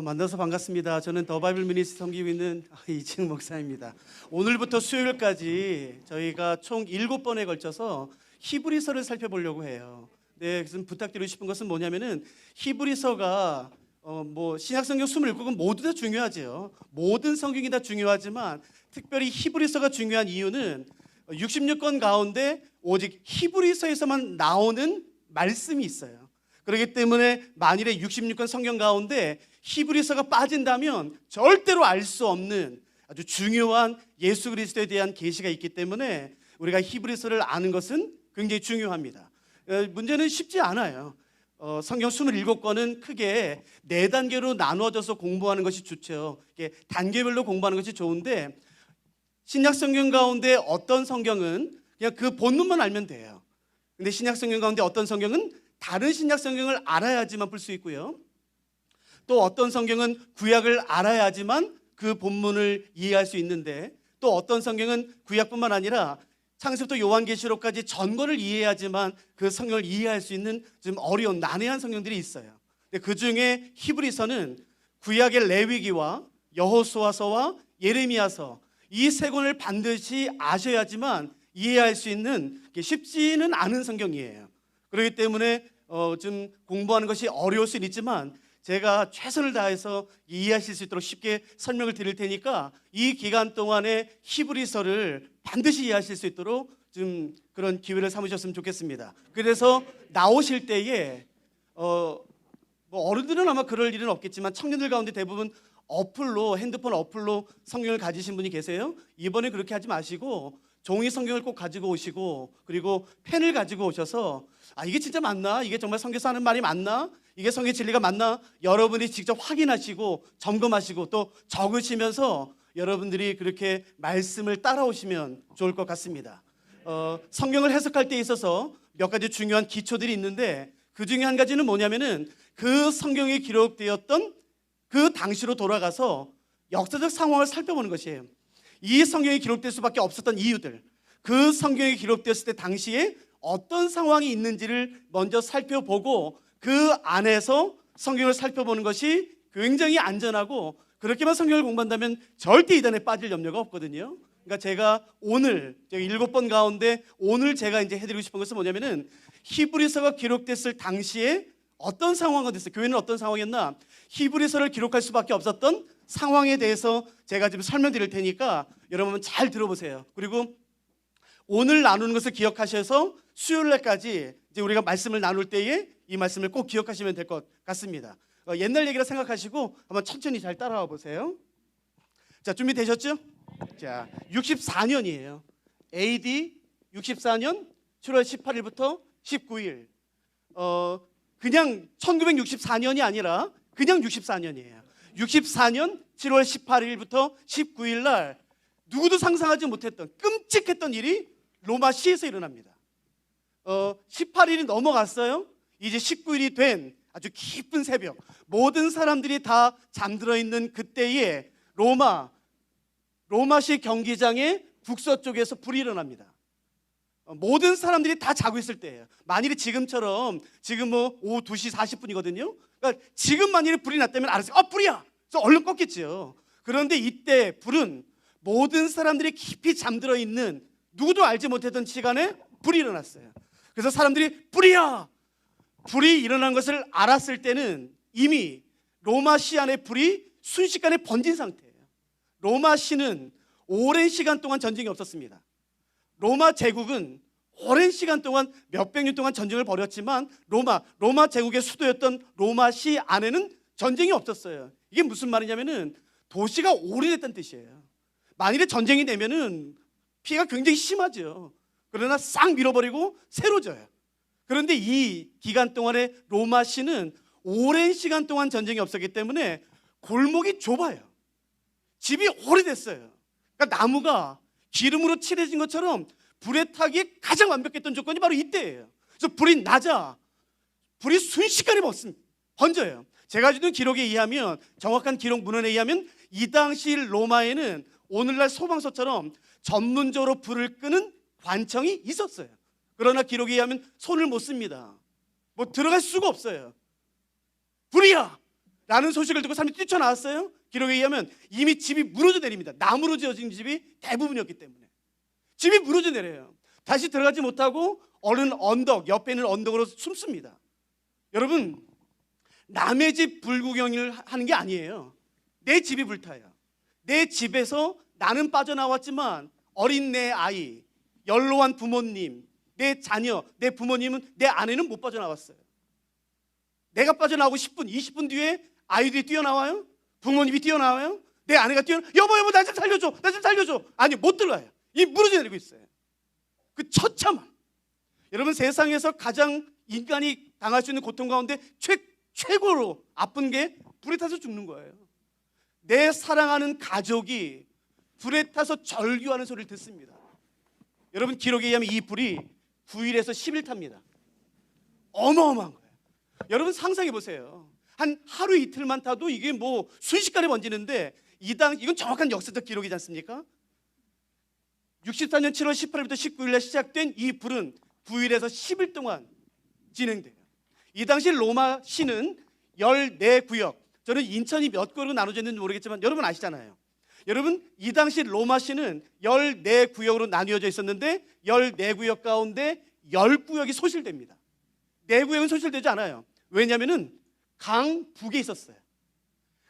만나서 반갑습니다. 저는 더 바이블 미니스트리 섬기고 있는 이지흥 목사입니다. 오늘부터 수요일까지 저희가 총 7번에 걸쳐서 히브리서를 살펴보려고 해요. 네, 그래서 부탁드리고 싶은 것은 뭐냐면은 히브리서가 신약 성경 27권은 모두 다 중요하죠. 모든 성경이 다 중요하지만 특별히 히브리서가 중요한 이유는 66권 가운데 오직 히브리서에서만 나오는 말씀이 있어요. 그렇기 때문에 만일에 66권 성경 가운데 히브리서가 빠진다면 절대로 알 수 없는 아주 중요한 예수 그리스도에 대한 계시가 있기 때문에 우리가 히브리서를 아는 것은 굉장히 중요합니다. 문제는 쉽지 않아요. 성경 27권은 크게 4단계로 나누어져서 공부하는 것이 좋죠. 단계별로 공부하는 것이 좋은데 신약 성경 가운데 어떤 성경은 그냥 그 본문만 알면 돼요. 근데 신약 성경 가운데 어떤 성경은 다른 신약 성경을 알아야지만 풀 수 있고요. 또 어떤 성경은 구약을 알아야지만 그 본문을 이해할 수 있는데 또 어떤 성경은 구약뿐만 아니라 창세부터 요한계시록까지 전권을 이해해야지만 그 성경을 이해할 수 있는 좀 어려운 난해한 성경들이 있어요. 그 중에 히브리서는 구약의 레위기와 여호수아서와 예레미야서 이 세 권을 반드시 아셔야지만 이해할 수 있는 쉽지는 않은 성경이에요. 그렇기 때문에 좀 공부하는 것이 어려울 수는 있지만 제가 최선을 다해서 이해하실 수 있도록 쉽게 설명을 드릴 테니까 이 기간 동안에 히브리서를 반드시 이해하실 수 있도록 좀 그런 기회를 삼으셨으면 좋겠습니다. 그래서 나오실 때에 어른들은 아마 그럴 일은 없겠지만 청년들 가운데 대부분 핸드폰 어플로 성경을 가지신 분이 계세요. 이번에 그렇게 하지 마시고 종이 성경을 꼭 가지고 오시고 그리고 펜을 가지고 오셔서 이게 진짜 맞나? 이게 정말 성경에서 하는 말이 맞나? 이게 성경의 진리가 맞나? 여러분이 직접 확인하시고 점검하시고 또 적으시면서 여러분들이 그렇게 말씀을 따라오시면 좋을 것 같습니다. 성경을 해석할 때 있어서 몇 가지 중요한 기초들이 있는데 그 중에 한 가지는 뭐냐면은 그 성경에 기록되었던 그 당시로 돌아가서 역사적 상황을 살펴보는 것이에요. 이 성경에 기록될 수밖에 없었던 이유들, 그 성경에 기록되었을 때 당시에 어떤 상황이 있는지를 먼저 살펴보고 그 안에서 성경을 살펴보는 것이 굉장히 안전하고 그렇게만 성경을 공부한다면 절대 이단에 빠질 염려가 없거든요. 그러니까 제가 7번 가운데 오늘 제가 이제 해드리고 싶은 것은 뭐냐면은 히브리서가 기록됐을 당시에 어떤 상황이 됐어요. 교회는 어떤 상황이었나? 히브리서를 기록할 수밖에 없었던 상황에 대해서 제가 지금 설명드릴 테니까 여러분 잘 들어보세요. 그리고 오늘 나누는 것을 기억하셔서 수요일날까지 이제 우리가 말씀을 나눌 때에 이 말씀을 꼭 기억하시면 될 것 같습니다. 옛날 얘기라 생각하시고 한번 천천히 잘 따라와 보세요. 자, 준비되셨죠? 자, 64년이에요. AD 64년 7월 18일부터 19일. 그냥 1964년이 아니라 그냥 64년이에요. 64년 7월 18일부터 19일 날 누구도 상상하지 못했던 끔찍했던 일이 로마시에서 일어납니다. 18일이 넘어갔어요. 이제 19일이 된 아주 깊은 새벽, 모든 사람들이 다 잠들어 있는 그때에 로마시 경기장의 북서쪽에서 불이 일어납니다. 모든 사람들이 다 자고 있을 때예요. 만일에 지금처럼 지금 오후 2시 40분이거든요. 그러니까 지금 만일에 불이 났다면 알았어요. 불이야! 그래서 얼른 껐겠죠. 그런데 이때 불은 모든 사람들이 깊이 잠들어 있는 누구도 알지 못했던 시간에 불이 일어났어요. 그래서 사람들이 불이야! 불이 일어난 것을 알았을 때는 이미 로마시 안에 불이 순식간에 번진 상태예요. 로마시는 오랜 시간 동안 전쟁이 없었습니다. 로마 제국은 오랜 시간 동안 몇백 년 동안 전쟁을 벌였지만 로마 제국의 수도였던 로마시 안에는 전쟁이 없었어요. 이게 무슨 말이냐면은 도시가 오래됐다는 뜻이에요. 만일에 전쟁이 되면은 피해가 굉장히 심하죠. 그러나 싹 밀어버리고 새로 져요. 그런데 이 기간 동안에 로마시는 오랜 시간 동안 전쟁이 없었기 때문에 골목이 좁아요. 집이 오래됐어요. 그러니까 나무가 기름으로 칠해진 것처럼 불에 타기에 가장 완벽했던 조건이 바로 이때예요. 그래서 불이 나자 불이 순식간에 번져요. 제가 주는 기록에 의하면, 정확한 기록 문헌에 의하면 이 당시 로마에는 오늘날 소방서처럼 전문적으로 불을 끄는 관청이 있었어요. 그러나 기록에 의하면 손을 못 씁니다. 들어갈 수가 없어요. 불이야! 라는 소식을 듣고 사람들이 뛰쳐나왔어요. 기록에 의하면 이미 집이 무너져 내립니다. 나무로 지어진 집이 대부분이었기 때문에 집이 무너져 내려요. 다시 들어가지 못하고 어느 언덕, 옆에 있는 언덕으로 숨습니다. 여러분, 남의 집 불구경을 하는 게 아니에요. 내 집이 불타요. 내 집에서 나는 빠져나왔지만 어린 내 아이, 연로한 부모님, 내 자녀, 내 부모님은, 내 아내는 못 빠져나왔어요. 내가 빠져나오고 10분, 20분 뒤에 아이들이 뛰어나와요? 부모님이 뛰어나와요? 내 아내가 여보 나 좀 살려줘, 나 좀 살려줘. 아니, 못 들어와요. 이 무너져 내리고 있어요. 그 처참함. 여러분, 세상에서 가장 인간이 당할 수 있는 고통 가운데 최고로 아픈 게 불에 타서 죽는 거예요. 내 사랑하는 가족이 불에 타서 절규하는 소리를 듣습니다. 여러분, 기록에 의하면 이 불이 9일에서 10일 탑니다. 어마어마한 거예요. 여러분, 상상해 보세요. 한 하루 이틀만 타도 이게 뭐 순식간에 번지는데 이건 정확한 역사적 기록이지 않습니까? 64년 7월 18일부터 19일에 시작된 이 불은 9일에서 10일 동안 진행돼요. 이 당시 로마 시는 14구역, 저는 인천이 몇 구역으로 나눠져 있는지 모르겠지만 여러분 아시잖아요. 여러분, 이 당시 로마 시는 14구역으로 나뉘어져 있었는데 14구역 가운데 10구역이 소실됩니다. 4구역은 소실되지 않아요. 왜냐하면 강 북에 있었어요.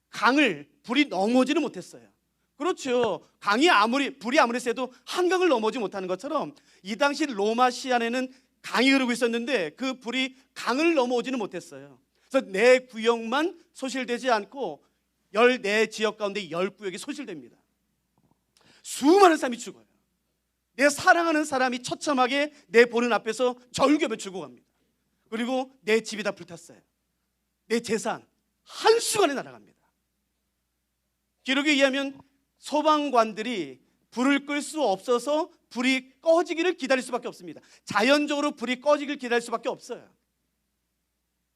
강을 불이 넘어지는 못했어요. 그렇죠. 불이 아무리 세도 한강을 넘어지 못하는 것처럼 이 당시 로마 시 안에는 강이 흐르고 있었는데 그 불이 강을 넘어오지는 못했어요. 그래서 4구역만 소실되지 않고 14지역 가운데 10구역이 소실됩니다. 수많은 사람이 죽어요. 내 사랑하는 사람이 처참하게 내 보는 앞에서 절규하며 죽어갑니다. 그리고 내 집이 다 불탔어요. 내 재산 한순간에 날아갑니다. 기록에 의하면 소방관들이 불을 끌 수 없어서 불이 꺼지기를 기다릴 수밖에 없습니다. 자연적으로 불이 꺼지기를 기다릴 수밖에 없어요.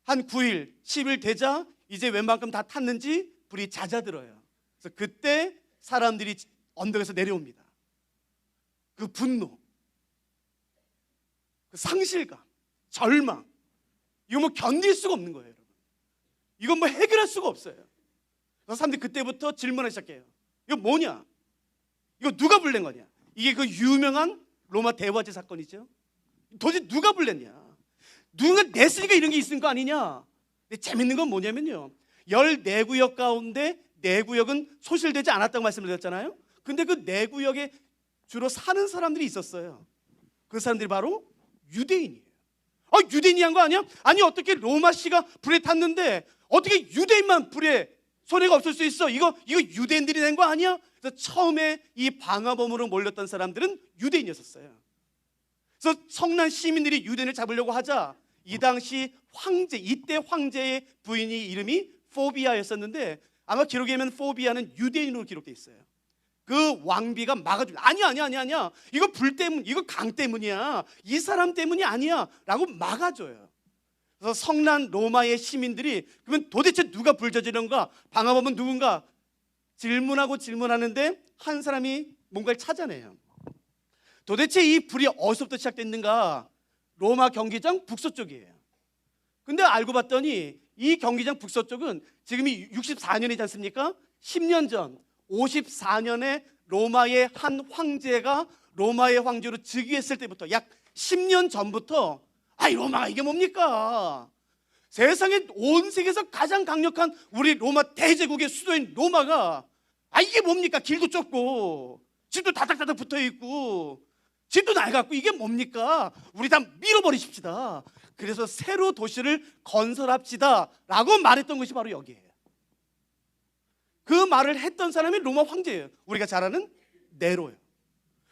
한 9일, 10일 되자 이제 웬만큼 다 탔는지 불이 잦아들어요. 그래서 그때 사람들이 언덕에서 내려옵니다. 그 분노, 그 상실감, 절망, 이거 뭐 견딜 수가 없는 거예요, 여러분. 이건 뭐 해결할 수가 없어요. 그래서 사람들이 그때부터 질문하기 시작해요. 이거 뭐냐? 이거 누가 불낸 거냐? 이게 그 유명한 로마 대화제 사건이죠. 도대체 누가 불냈냐? 누군가 냈으니까 이런 게 있는 거 아니냐? 근데 재밌는 건 뭐냐면요, 14구역 가운데 4구역은 소실되지 않았다고 말씀을 드렸잖아요. 근데 그 4구역에 주로 사는 사람들이 있었어요. 그 사람들이 바로 유대인이에요. 유대인이 한 거 아니야? 아니, 어떻게 로마시가 불에 탔는데 어떻게 유대인만 불에 손해가 없을 수 있어? 이거 유대인들이 낸 거 아니야? 그래서 처음에 이 방화범으로 몰렸던 사람들은 유대인이었어요. 그래서 성난 시민들이 유대인을 잡으려고 하자 이 당시 이때 황제의 부인이 이름이 포비아였었는데 아마 기록에 보면 포비아는 유대인으로 기록되어 있어요. 그 왕비가 막아줍니다. 아니야. 이거 불 때문, 이거 강 때문이야. 이 사람 때문이 아니야. 라고 막아줘요. 그래서 성난 로마의 시민들이 그러면 도대체 누가 불 저지른가? 방화범은 누군가? 질문하는데 한 사람이 뭔가를 찾아내요. 도대체 이 불이 어디서부터 시작됐는가? 로마 경기장 북서쪽이에요. 근데 알고 봤더니 이 경기장 북서쪽은 지금이 64년이지 않습니까? 10년 전 54년에 로마의 한 황제가 로마의 황제로 즉위했을 때부터 약 10년 전부터 로마가 이게 뭡니까? 세상에 온 세계에서 가장 강력한 우리 로마 대제국의 수도인 로마가 이게 뭡니까? 길도 좁고 집도 다닥다닥 붙어있고 집도 낡았고 이게 뭡니까? 우리 다 밀어버리십시다. 그래서 새로 도시를 건설합시다 라고 말했던 것이 바로 여기에요. 그 말을 했던 사람이 로마 황제예요. 우리가 잘 아는 네로예요.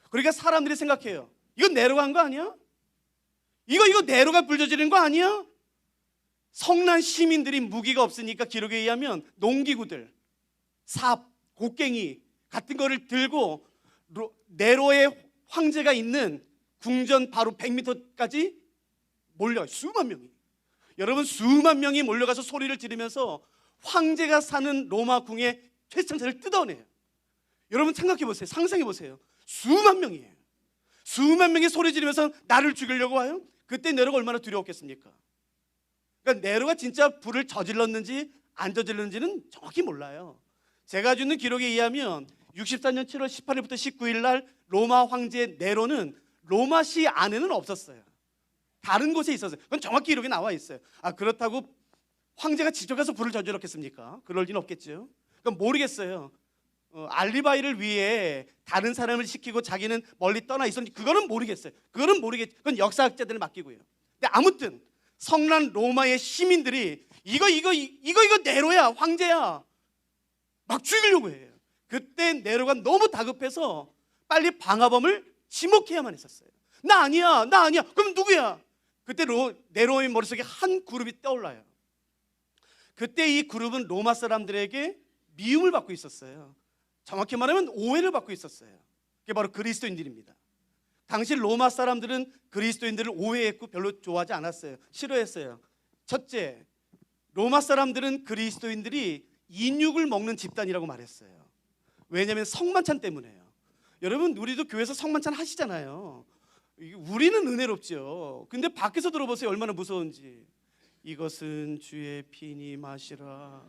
그러니까 사람들이 생각해요. 이거 네로가 한 거 아니야? 이거 네로가 불저지른 거 아니야? 성난 시민들이 무기가 없으니까 기록에 의하면 농기구들, 삽, 곡괭이 같은 거를 들고 네로의 황제가 있는 궁전 바로 100m까지 몰려요. 수만 명이. 여러분, 수만 명이 몰려가서 소리를 지르면서 황제가 사는 로마 궁의 퇴장차를 뜯어내요. 여러분 생각해 보세요. 상상해 보세요. 수만 명이에요. 수만 명이 소리 지르면서 나를 죽이려고 와요? 그때 네로가 얼마나 두려웠겠습니까? 그러니까 네로가 진짜 불을 저질렀는지 안 저질렀는지는 정확히 몰라요. 제가 주는 기록에 의하면 64년 7월 18일부터 19일 날 로마 황제 네로는 로마시 안에는 없었어요. 다른 곳에 있었어요. 그건 정확히 기록에 나와 있어요. 그렇다고 황제가 직접 가서 불을 저질렀겠습니까? 그럴 리는 없겠죠. 그건 모르겠어요. 알리바이를 위해 다른 사람을 시키고 자기는 멀리 떠나 있었는지 그거는 모르겠어요. 그건 역사학자들을 맡기고요. 근데 아무튼 성난 로마의 시민들이 이거 네로야, 황제야, 막 죽이려고 해요. 그때 네로가 너무 다급해서 빨리 방화범을 지목해야만 했었어요. 나 아니야. 그럼 누구야? 그때 네로의 머릿속에 한 그룹이 떠올라요. 그때 이 그룹은 로마 사람들에게 미움을 받고 있었어요. 정확히 말하면 오해를 받고 있었어요. 그게 바로 그리스도인들입니다. 당시 로마 사람들은 그리스도인들을 오해했고 별로 좋아하지 않았어요. 싫어했어요. 첫째, 로마 사람들은 그리스도인들이 인육을 먹는 집단이라고 말했어요. 왜냐하면 성만찬 때문에요. 여러분, 우리도 교회에서 성만찬 하시잖아요. 우리는 은혜롭죠. 근데 밖에서 들어보세요. 얼마나 무서운지. 이것은 주의 피니 마시라.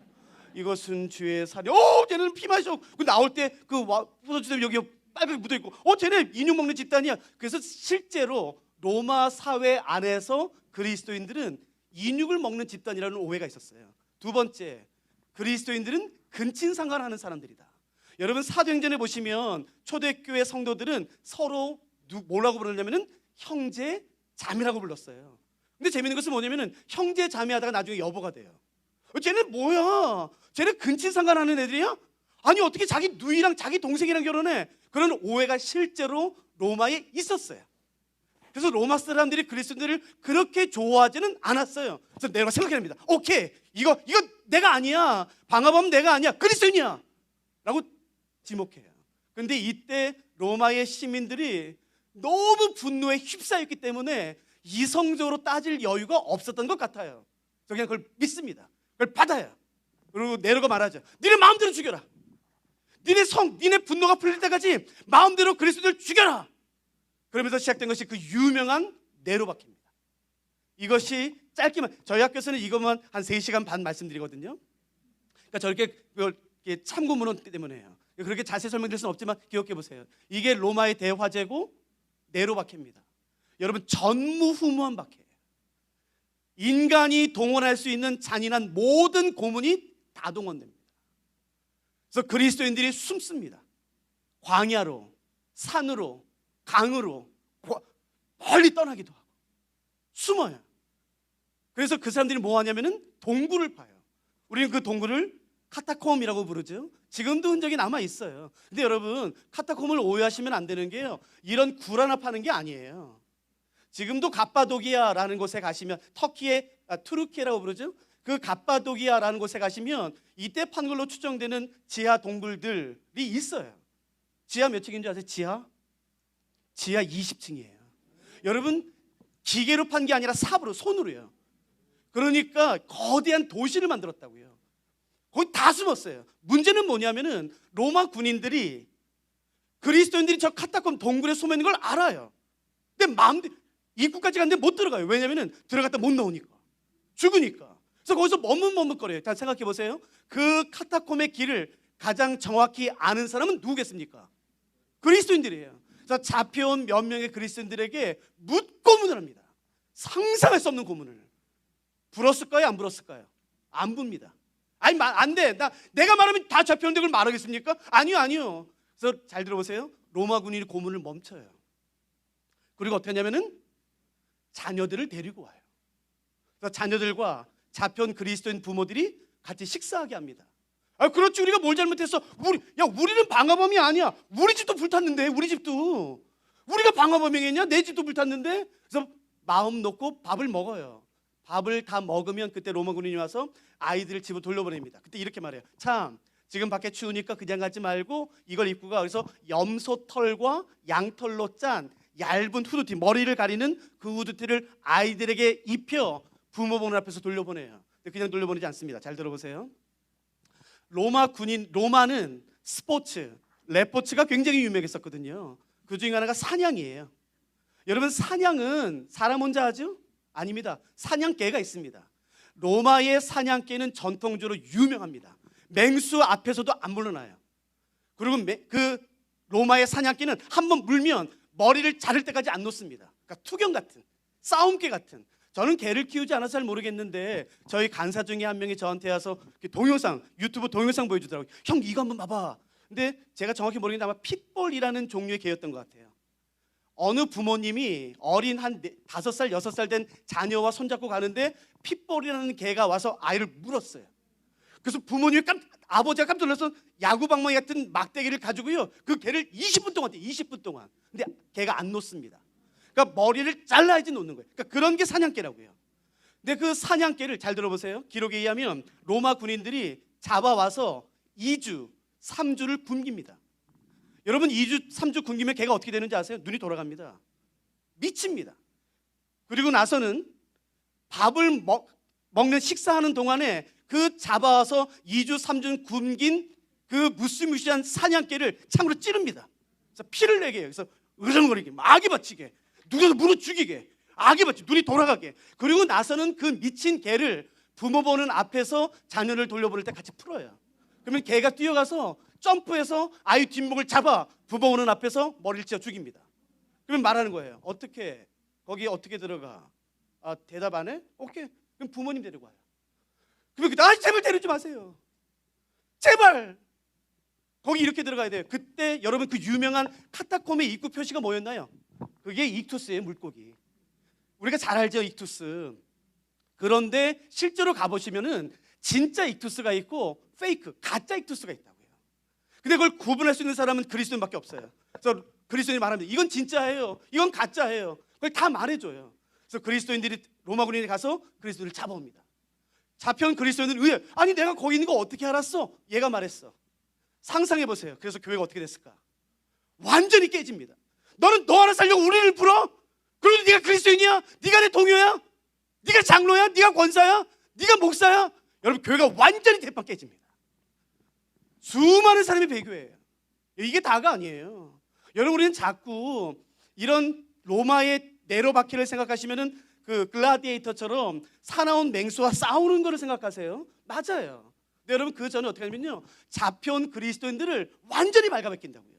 이것은 주의 살이. 쟤는 피 마셔. 그 나올 때 그 부서지면 여기 빨갛게 묻어 있고. 쟤네 인육 먹는 집단이야. 그래서 실제로 로마 사회 안에서 그리스도인들은 인육을 먹는 집단이라는 오해가 있었어요. 두 번째, 그리스도인들은 근친상간하는 사람들이다. 여러분, 사도행전에 보시면 초대교회 성도들은 서로 뭐라고 부르냐면은 형제 자매라고 불렀어요. 근데 재밌는 것은 뭐냐면은 형제 자매하다가 나중에 여보가 돼요. 쟤는 뭐야? 쟤는 근친상간하는 애들이야? 아니 어떻게 자기 누이랑 자기 동생이랑 결혼해? 그런 오해가 실제로 로마에 있었어요. 그래서 로마 사람들이 그리스도인들을 그렇게 좋아하지는 않았어요. 그래서 내가 생각해냅니다. 오케이, 이거 내가 아니야. 방화범 내가 아니야. 그리스도인이야 라고 지목해요. 근데 이때 로마의 시민들이 너무 분노에 휩싸였기 때문에 이성적으로 따질 여유가 없었던 것 같아요. 그래서 그냥 그걸 믿습니다. 그걸 받아요. 그리고 네로가 말하죠. 니네 마음대로 죽여라. 니네 분노가 풀릴 때까지 마음대로 그리스도를 죽여라. 그러면서 시작된 것이 그 유명한 네로 박해입니다. 이것이 짧게만, 저희 학교에서는 이것만 한 3시간 반 말씀드리거든요. 그러니까 저렇게 참고문헌 때문에요. 그렇게 자세히 설명드릴 수는 없지만 기억해 보세요. 이게 로마의 대화제고 네로 박해입니다. 여러분, 전무후무한 박해예요. 인간이 동원할 수 있는 잔인한 모든 고문이 다 동원됩니다. 그래서 그리스도인들이 숨습니다. 광야로, 산으로, 강으로 멀리 떠나기도 하고 숨어요. 그래서 그 사람들이 뭐 하냐면은 동굴을 파요. 우리는 그 동굴을 카타콤이라고 부르죠. 지금도 흔적이 남아 있어요. 근데 여러분, 카타콤을 오해하시면 안 되는 게요, 이런 굴 하나 파는 게 아니에요. 지금도 갑바도기아라는 곳에 가시면, 터키의 투르키라고 부르죠. 그 갑바도기아라는 곳에 가시면 이때 판 걸로 추정되는 지하 동굴들이 있어요. 지하 몇 층인 줄 아세요? 지하 20층이에요. 여러분, 기계로 판 게 아니라 삽으로, 손으로요. 그러니까 거대한 도시를 만들었다고요. 거기 다 숨었어요. 문제는 뭐냐면은 로마 군인들이 그리스도인들이 저 카타콤 동굴에 숨어 있는 걸 알아요. 근데 마음대로 입구까지 갔는데 못 들어가요. 왜냐면은 들어갔다 못 나오니까, 죽으니까. 그래서 거기서 머뭇머뭇거려요. 다 생각해 보세요. 그 카타콤의 길을 가장 정확히 아는 사람은 누구겠습니까? 그리스도인들이에요. 그래서 잡혀온 몇 명의 그리스도인들에게 묻고문을 합니다. 상상할 수 없는 고문을. 불었을까요? 안 불었을까요? 안 붑니다. 아니, 안 돼. 내가 말하면 다 잡혀오는데 그걸 말하겠습니까? 아니요. 그래서 잘 들어보세요. 로마 군인이 고문을 멈춰요. 그리고 어떻게 하냐면은 자녀들을 데리고 와요. 그래서 자녀들과 잡혀온 그리스도인 부모들이 같이 식사하게 합니다. 그렇지, 우리가 뭘 잘못했어? 우리는 방화범이 아니야. 우리 집도 불탔는데, 우리 집도. 우리가 방화범이겠냐? 내 집도 불탔는데. 그래서 마음 놓고 밥을 먹어요. 밥을 다 먹으면 그때 로마 군인이 와서 아이들을 집으로 돌려보냅니다. 그때 이렇게 말해요. 참, 지금 밖에 추우니까 그냥 가지 말고 이걸 입고 가. 그래서 염소 털과 양털로 짠 얇은 후드티, 머리를 가리는 그 후드티를 아이들에게 입혀 부모 보는 앞에서 돌려보내요. 그냥 돌려보내지 않습니다. 잘 들어보세요. 로마는 스포츠, 레포츠가 굉장히 유명했었거든요. 그 중에 하나가 사냥이에요. 여러분, 사냥은 사람 혼자 하죠? 아닙니다. 사냥개가 있습니다. 로마의 사냥개는 전통적으로 유명합니다. 맹수 앞에서도 안 물러나요. 그리고 그 로마의 사냥개는 한번 물면 머리를 자를 때까지 안 놓습니다. 그러니까 투경 같은, 싸움개 같은. 저는 개를 키우지 않아서 잘 모르겠는데 저희 간사 중에 한 명이 저한테 와서 동영상, 유튜브 동영상 보여주더라고요. 형 이거 한번 봐봐. 근데 제가 정확히 모르겠는데 아마 핏볼이라는 종류의 개였던 것 같아요. 어느 부모님이 어린 한 5살, 6살 된 자녀와 손잡고 가는데 핏볼이라는 개가 와서 아이를 물었어요. 그래서 부모님이 아버지가 깜짝 놀라서 야구방망이 같은 막대기를 가지고요, 그 개를 20분 동안 20분 동안. 근데 개가 안 놓습니다. 그러니까 머리를 잘라야지 놓는 거예요. 그러니까 그런 게 사냥개라고요. 근데 그 사냥개를 잘 들어보세요. 기록에 의하면 로마 군인들이 잡아와서 2주, 3주를 굶깁니다. 여러분 2주, 3주 굶기면 개가 어떻게 되는지 아세요? 눈이 돌아갑니다. 미칩니다. 그리고 나서는 밥을 먹는 식사하는 동안에 그 잡아와서 2주, 3주 굶긴 그 무시무시한 사냥개를 창으로 찌릅니다. 그래서 피를 내게 해요. 그래서 으렁거리게, 악이 받치게, 누구도 물어 죽이게, 악이 받치게, 눈이 돌아가게. 그리고 나서는 그 미친 개를 부모 보는 앞에서 자녀를 돌려보낼 때 같이 풀어요. 그러면 개가 뛰어가서 점프해서 아이 뒷목을 잡아 부모 보는 앞에서 머리를 찧어 죽입니다. 그러면 말하는 거예요. 어떻게, 거기 어떻게 들어가? 아, 대답 안 해? 오케이. 그럼 부모님 데리고 와요. 그러면 제발 데리지 마세요. 제발. 거기 이렇게 들어가야 돼요. 그때 여러분 그 유명한 카타콤의 입구 표시가 뭐였나요? 그게 익투스의 물고기. 우리가 잘 알죠, 익투스. 그런데 실제로 가보시면은 진짜 익투스가 있고 페이크, 가짜 익투스가 있다고요. 근데 그걸 구분할 수 있는 사람은 그리스도인밖에 없어요. 그래서 그리스도인이 말합니다. 이건 진짜예요, 이건 가짜예요. 그걸 다 말해줘요. 그래서 그리스도인들이, 로마 군인이 가서 그리스도인을 잡아옵니다. 잡혀온 그리스도인들은 왜? 아니 내가 거기 있는 거 어떻게 알았어? 얘가 말했어. 상상해 보세요. 그래서 교회가 어떻게 됐을까? 완전히 깨집니다. 너는 너 하나 살려고 우리를 불어? 그래도 네가 그리스도인이야? 네가 내 동료야? 네가 장로야? 네가 권사야? 네가 목사야? 여러분 교회가 완전히 대빵 깨집니다. 수많은 사람이 배교해요. 이게 다가 아니에요. 여러분 우리는 자꾸 이런 로마의 네로바퀴를 생각하시면은 그 글라디에이터처럼 사나운 맹수와 싸우는 거를 생각하세요. 맞아요. 근데 여러분 그 전에 어떻게 하냐면요, 잡혀온 그리스도인들을 완전히 발가벗긴다고요.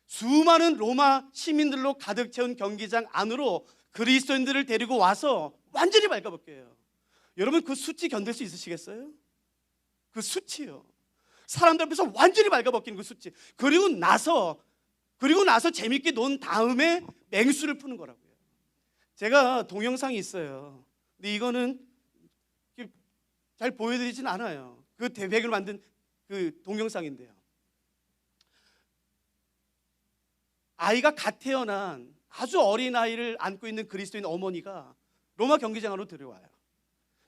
수많은 로마 시민들로 가득 채운 경기장 안으로 그리스도인들을 데리고 와서 완전히 발가벗겨요. 여러분 그 수치 견딜 수 있으시겠어요? 그 수치요. 사람들 앞에서 완전히 발가벗기는 그 수치. 그리고 나서 재밌게 논 다음에 맹수를 푸는 거라고요. 제가 동영상이 있어요. 근데 이거는 잘 보여드리진 않아요. 그 대백을 만든 그 동영상인데요. 아이가 갓 태어난 아주 어린 아이를 안고 있는 그리스도인 어머니가 로마 경기장으로 들어와요.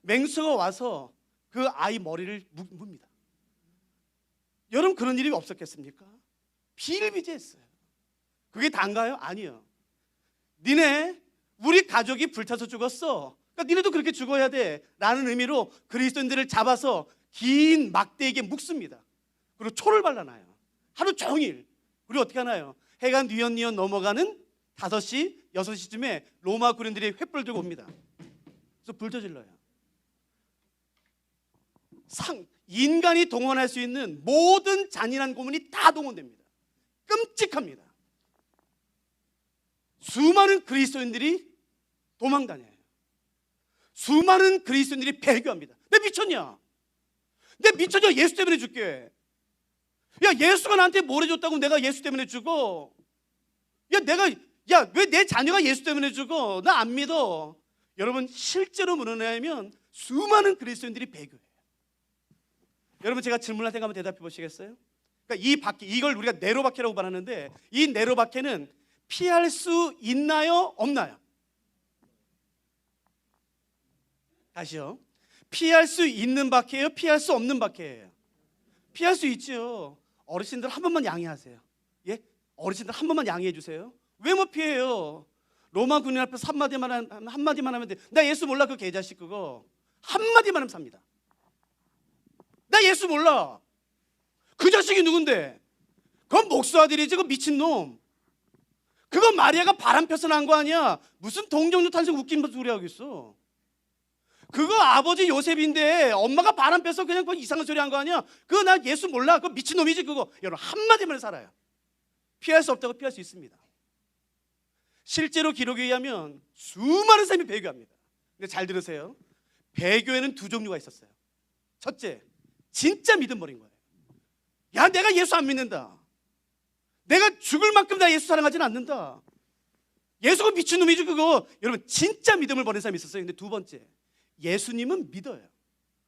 맹수가 와서 그 아이 머리를 뭅니다. 여러분 그런 일이 없었겠습니까? 비일비재했어요. 그게 다인가요? 아니요. 니네 우리 가족이 불타서 죽었어. 그러니까 니네도 그렇게 죽어야 돼 라는 의미로 그리스도인들을 잡아서 긴 막대기에 묶습니다. 그리고 초를 발라놔요. 하루 종일. 그리고 어떻게 하나요? 해가 뉘엿뉘엿 넘어가는 5시, 6시쯤에 로마 군인들이 횃불 들고 옵니다. 그래서 불 저질러요. 인간이 동원할 수 있는 모든 잔인한 고문이 다 동원됩니다. 끔찍합니다. 수많은 그리스도인들이 도망다녀요. 수많은 그리스도인들이 배교합니다. 내 미쳤냐? 예수 때문에 죽게. 야, 예수가 나한테 뭘 해줬다고 내가 예수 때문에 죽어? 왜 내 자녀가 예수 때문에 죽어? 나 안 믿어. 여러분 실제로 물어내면 수많은 그리스도인들이 배교해요. 여러분 제가 질문할 테니까 한번 대답해 보시겠어요? 그러니까 이걸 우리가 네로바퀴라고 말하는데, 이 네로바퀴는 피할 수 있나요? 없나요? 다시요. 피할 수 있는 바퀴예요? 피할 수 없는 바퀴예요? 피할 수 있죠. 어르신들 한 번만 양해하세요. 예? 어르신들 한 번만 양해해 주세요. 왜 못 피해요? 로마 군인 앞에서 한마디만 하면 돼. 나 예수 몰라 그 개자식 그거. 한마디만 하면 삽니다. 나 예수 몰라. 그 자식이 누군데? 그건 목수 아들이지, 그 미친놈. 그건 마리아가 바람 펴서 난 거 아니야. 무슨 동정녀 탄생 웃긴 소리 하고 있어. 그거 아버지 요셉인데 엄마가 바람 펴서 그냥 뭐 이상한 소리 한 거 아니야? 그거 나 예수 몰라. 그거 미친놈이지 그거. 여러분 한마디만 살아요. 피할 수 없다고 피할 수 있습니다. 실제로 기록에 의하면 수많은 사람이 배교합니다. 근데 잘 들으세요. 배교에는 두 종류가 있었어요. 첫째, 진짜 믿음 버린 거예요. 야, 내가 예수 안 믿는다. 내가 죽을 만큼 나 예수 사랑하지는 않는다. 예수가 미친놈이지 그거. 여러분 진짜 믿음을 버린 사람이 있었어요. 근데 두 번째, 예수님은 믿어요.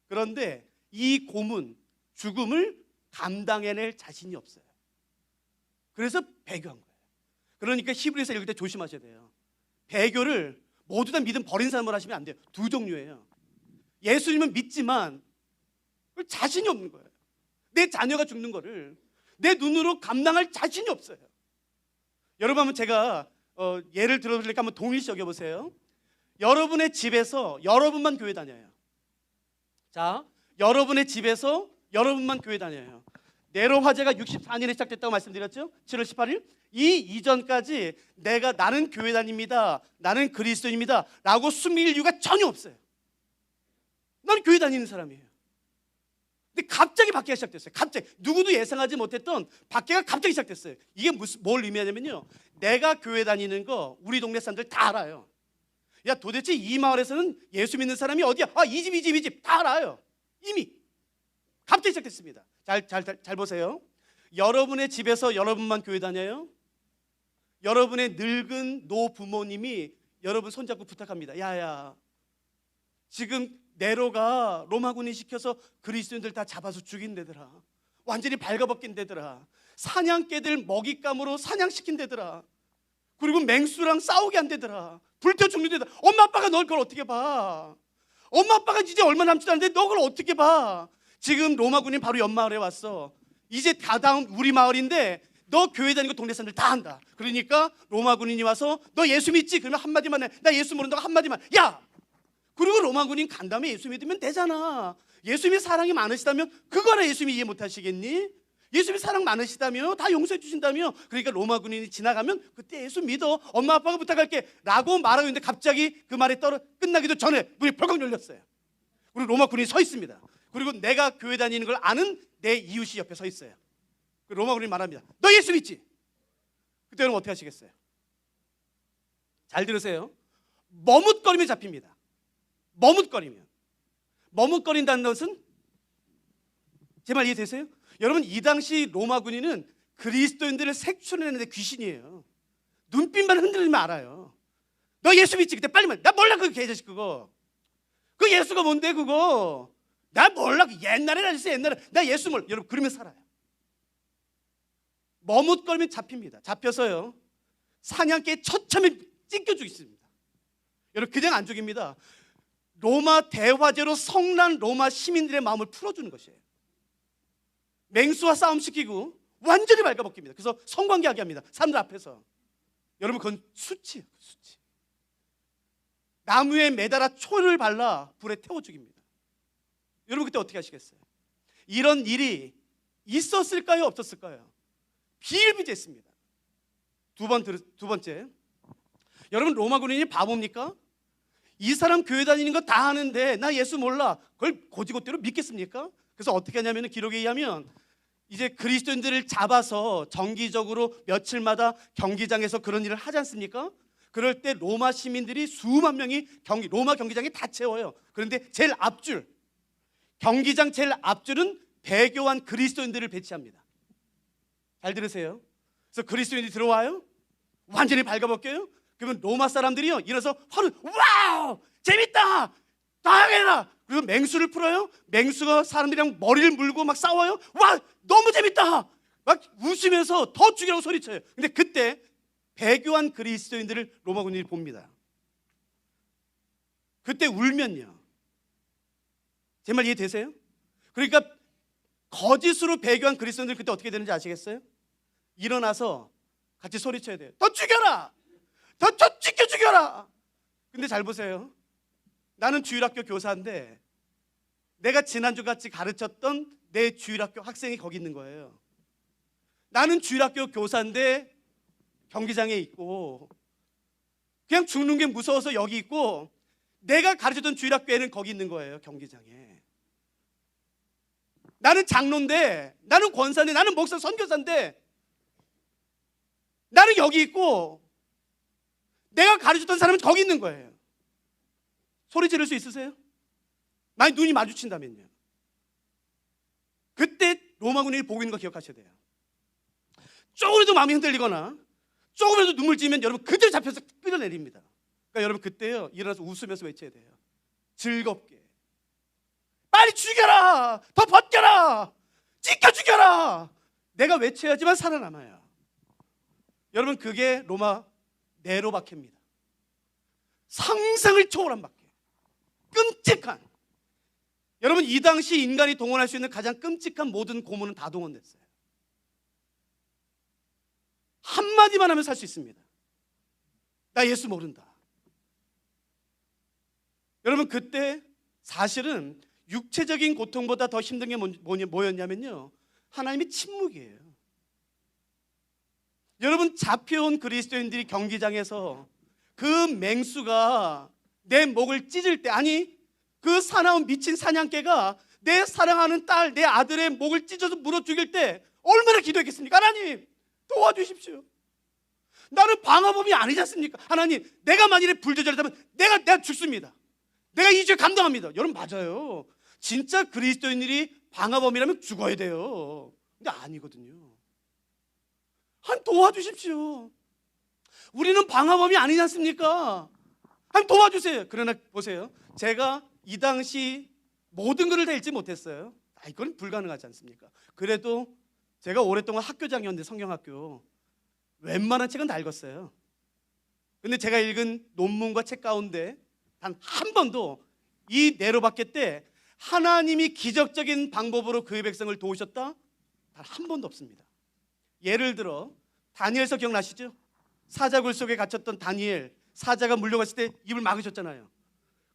그런데 이 고문, 죽음을 감당해낼 자신이 없어요. 그래서 배교한 거예요. 그러니까 히브리서 읽을 때 조심하셔야 돼요. 배교를 모두 다 믿음 버린 사람으로 하시면 안 돼요. 두 종류예요. 예수님은 믿지만 자신이 없는 거예요. 내 자녀가 죽는 거를 내 눈으로 감당할 자신이 없어요. 여러분 한번 제가 예를 들어드릴까 한번 동일시 여겨보세요. 여러분의 집에서 여러분만 교회 다녀요. 자, 여러분의 집에서 여러분만 교회 다녀요. 네로 화재가 64년에 시작됐다고 말씀드렸죠? 7월 18일. 이 이전까지 나는 교회 다닙니다, 나는 그리스도인입니다 라고 숨길 이유가 전혀 없어요. 나는 교회 다니는 사람이에요. 근데 갑자기 박해가 시작됐어요. 갑자기 누구도 예상하지 못했던 박해가 갑자기 시작됐어요. 이게 뭘 의미하냐면요, 내가 교회 다니는 거 우리 동네 사람들 다 알아요. 야, 도대체 이 마을에서는 예수 믿는 사람이 어디야? 아, 이 집, 이 집, 이 집 다 알아요. 이미 갑자기 시작됐습니다. 잘 보세요. 여러분의 집에서 여러분만 교회 다녀요? 여러분의 늙은 노부모님이 여러분 손잡고 부탁합니다. 야야, 지금 네로가 로마군이 시켜서 그리스도인들 다 잡아서 죽인대더라. 완전히 발가벗긴대더라. 사냥개들 먹잇감으로 사냥시킨대더라. 그리고 맹수랑 싸우게 한대더라. 불태워 죽는데더라. 엄마 아빠가 널 그걸 어떻게 봐? 엄마 아빠가 이제 얼마 남지도 않는데 너 그걸 어떻게 봐? 지금 로마군이 바로 옆마을에 왔어. 이제 다다음 우리 마을인데 너 교회 다니고 동네 사람들 다 한다. 그러니까 로마군인이 와서 너 예수 믿지? 그러면 한마디만 해. 나 예수 모른다고 한마디만. 야! 그리고 로마군인 간 다음에 예수 믿으면 되잖아. 예수님이 사랑이 많으시다면 그거나 예수님이 이해 못하시겠니? 예수님이 사랑 많으시다며 다 용서해 주신다며. 그러니까 로마군인이 지나가면 그때 예수 믿어. 엄마 아빠가 부탁할게 라고 말하고 있는데 갑자기 그 말이 끝나기도 전에 문이 벌컥 열렸어요. 그리고 로마군인이 서 있습니다. 그리고 내가 교회 다니는 걸 아는 내 이웃이 옆에 서 있어요. 로마군인이 말합니다. 너 예수 믿지? 그때 여러분 어떻게 하시겠어요? 잘 들으세요. 머뭇거리면 잡힙니다. 머뭇거리면. 머뭇거린다는 것은 제 말 이해되세요? 여러분 이 당시 로마 군인은 그리스도인들을 색출해내는데 귀신이에요. 눈빛만 흔들리면 알아요. 너 예수 믿지? 그때 빨리 말. 나 몰라 그 개자식 그거. 그 예수가 뭔데 그거. 나 몰라. 옛날에 알았어 옛날에. 나 예수 몰라. 여러분 그러면 살아요. 머뭇거리면 잡힙니다. 잡혀서요 사냥개에 처참히 찢겨 죽습니다. 여러분 그냥 안 죽입니다. 로마 대화제로 성난 로마 시민들의 마음을 풀어주는 것이에요. 맹수와 싸움시키고 완전히 발가벗깁니다. 그래서 성관계하게 합니다. 사람들 앞에서. 여러분 그건 수치예요. 수치. 나무에 매달아 초를 발라 불에 태워 죽입니다. 여러분 그때 어떻게 하시겠어요? 이런 일이 있었을까요? 없었을까요? 비일비재했습니다. 두 번째, 여러분 로마 군인이 바보입니까? 이 사람 교회 다니는 거 다 하는데 나 예수 몰라. 그걸 고지고대로 믿겠습니까? 그래서 어떻게 하냐면 기록에 의하면 이제 그리스도인들을 잡아서 정기적으로 며칠마다 경기장에서 그런 일을 하지 않습니까? 그럴 때 로마 시민들이 수만 명이 로마 경기장에 다 채워요. 그런데 제일 앞줄, 경기장 제일 앞줄은 배교한 그리스도인들을 배치합니다. 잘 들으세요. 그래서 그리스도인들이 들어와요. 완전히 발가벗겨요. 그러면 로마 사람들이요 일어서 화를 와우 재밌다 다양해라. 그리고 맹수를 풀어요. 맹수가 사람들이랑 머리를 물고 막 싸워요. 와 너무 재밌다 막 웃으면서 더 죽이라고 소리쳐요. 근데 그때 배교한 그리스도인들을 로마 군인이 봅니다. 그때 울면요 제 말 이해되세요? 그러니까 거짓으로 배교한 그리스도인들 그때 어떻게 되는지 아시겠어요? 일어나서 같이 소리쳐야 돼요. 더 죽여라! 더 죽여라! 근데 잘 보세요. 나는 주일학교 교사인데 내가 지난주 같이 가르쳤던 내 주일학교 학생이 거기 있는 거예요. 나는 주일학교 교사인데 경기장에 있고 그냥 죽는 게 무서워서 여기 있고 내가 가르쳤던 주일학교에는 거기 있는 거예요, 경기장에. 나는 장로인데, 나는 권사인데, 나는 목사 선교사인데, 나는 여기 있고 내가 가르쳤던 사람은 거기 있는 거예요. 소리 지를 수 있으세요? 만약 눈이 마주친다면요. 그때 로마군인이 보고 있는 거 기억하셔야 돼요. 조금이라도 마음이 흔들리거나 조금이라도 눈물 찌면 여러분 그대로 잡혀서 끌어내립니다. 그러니까 여러분 그때요, 일어나서 웃으면서 외쳐야 돼요. 즐겁게. 빨리 죽여라! 더 벗겨라! 찢겨 죽여라! 내가 외쳐야지만 살아남아요. 여러분 그게 로마 네로 박해입니다. 상상을 초월한 박해. 끔찍한. 여러분 이 당시 인간이 동원할 수 있는 가장 끔찍한 모든 고문은 다 동원됐어요. 한마디만 하면 살 수 있습니다. 나 예수 모른다. 여러분 그때 사실은 육체적인 고통보다 더 힘든 게 뭐였냐면요, 하나님의 침묵이에요. 여러분 잡혀온 그리스도인들이 경기장에서 그 맹수가 내 목을 찢을 때, 아니 그 사나운 미친 사냥개가 내 사랑하는 딸, 내 아들의 목을 찢어서 물어 죽일 때 얼마나 기도했겠습니까? 하나님 도와주십시오. 나는 방화범이 아니지 않습니까? 하나님 내가 만일에 불조절했다면 내가 죽습니다. 내가 이 죄 감당합니다. 여러분 맞아요. 진짜 그리스도인들이 방화범이라면 죽어야 돼요. 근데 아니거든요. 한 도와주십시오. 우리는 방화범이 아니지 않습니까? 한 도와주세요. 그러나 보세요, 제가 이 당시 모든 것을 다 읽지 못했어요. 이건 불가능하지 않습니까? 그래도 제가 오랫동안 학교장이었는데, 성경학교 웬만한 책은 다 읽었어요. 근데 제가 읽은 논문과 책 가운데 단 한 번도 이 네로 박해 때 하나님이 기적적인 방법으로 그의 백성을 도우셨다? 단 한 번도 없습니다. 예를 들어 다니엘서 기억나시죠? 사자굴 속에 갇혔던 다니엘, 사자가 물려갔을 때 입을 막으셨잖아요.